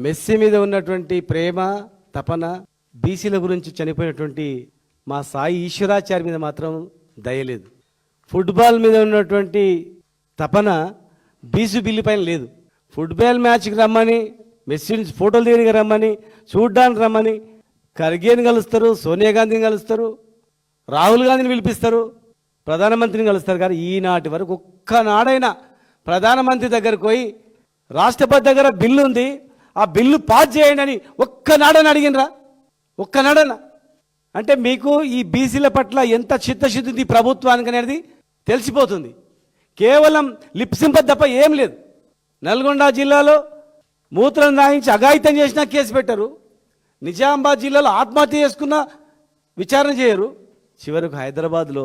Messy మీద ఉన్నటువంటి ప్రేమ తపన బీసీల గురించి చనిపోయినటువంటి మా సాయి ఈశ్వరాచార్య మీద మాత్రం దయలేదు. ఫుట్బాల్ మీద ఉన్నటువంటి తపన బీసీ బిల్లు పైన లేదు. ఫుట్బాల్ మ్యాచ్కి రమ్మని, మెస్సీ ఫోటోలు దిగడానికి రమ్మని, చూడ్డానికి రమ్మని ఖర్గేని కలుస్తారు, సోనియా గాంధీని కలుస్తారు, రాహుల్ గాంధీని పిలిపిస్తారు, ప్రధానమంత్రిని కలుస్తారు. కానీ ఈనాటి వరకు ఒక్కనాడైనా ప్రధానమంత్రి దగ్గరకు పోయి రాష్ట్రపతి దగ్గర బిల్లు ఉంది, ఆ బిల్లు పాస్ చేయండి అని ఒక్కనాడని అడిగినరా? ఒక్కనాడన అంటే మీకు ఈ బీసీల పట్ల ఎంత చిత్తశుద్ధి ఉంది ప్రభుత్వానికి అనేది తెలిసిపోతుంది. కేవలం లిప్ సింపతి తప్ప ఏం లేదు. నల్గొండ జిల్లాలో మూత్రం దాయించి అఘాయిత్యం చేసినా కేసు పెట్టరు. నిజామాబాద్ జిల్లాలో ఆత్మహత్య చేసుకున్న విచారణ చేయరు. చివరకు హైదరాబాద్లో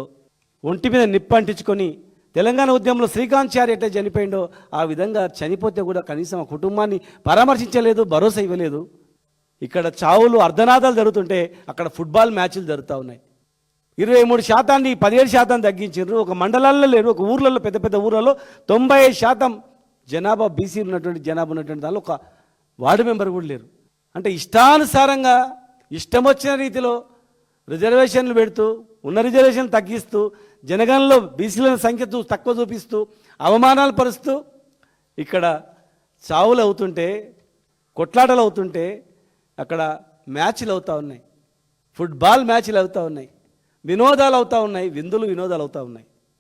ఒంటి మీద నిప్పు అంటించుకొని తెలంగాణ ఉద్యమంలో శ్రీకాంత్ చారి ఎట్లా చనిపోయిండో ఆ విధంగా చనిపోతే కూడా కనీసం ఆ కుటుంబాన్ని పరామర్శించలేదు, భరోసా ఇవ్వలేదు. ఇక్కడ చావులు అర్ధనాదాలు జరుగుతుంటే అక్కడ ఫుట్బాల్ మ్యాచ్లు జరుగుతూ ఉన్నాయి. 23% 17% తగ్గించారు. ఒక మండలాల్లో లేరు, ఒక ఊర్లలో పెద్ద పెద్ద ఊర్లలో 95% జనాభా బీసీలు ఉన్నటువంటి జనాభా ఉన్నటువంటి దానిలో ఒక వార్డు మెంబర్ కూడా లేరు. అంటే ఇష్టానుసారంగా ఇష్టం వచ్చిన రీతిలో రిజర్వేషన్లు పెడుతూ, ఉన్న రిజర్వేషన్లు తగ్గిస్తూ, జనగణనలో బీసీల సంఖ్య తక్కువ చూపిస్తూ, అవమానాలు పరుస్తూ ఇక్కడ చావులు అవుతుంటే, కొట్లాటలు అవుతుంటే అక్కడ మ్యాచ్లు అవుతూ ఉన్నాయి, ఫుట్బాల్ మ్యాచ్లు అవుతూ ఉన్నాయి, వినోదాలు అవుతూ ఉన్నాయి, విందులు వినోదాలు అవుతూ ఉన్నాయి.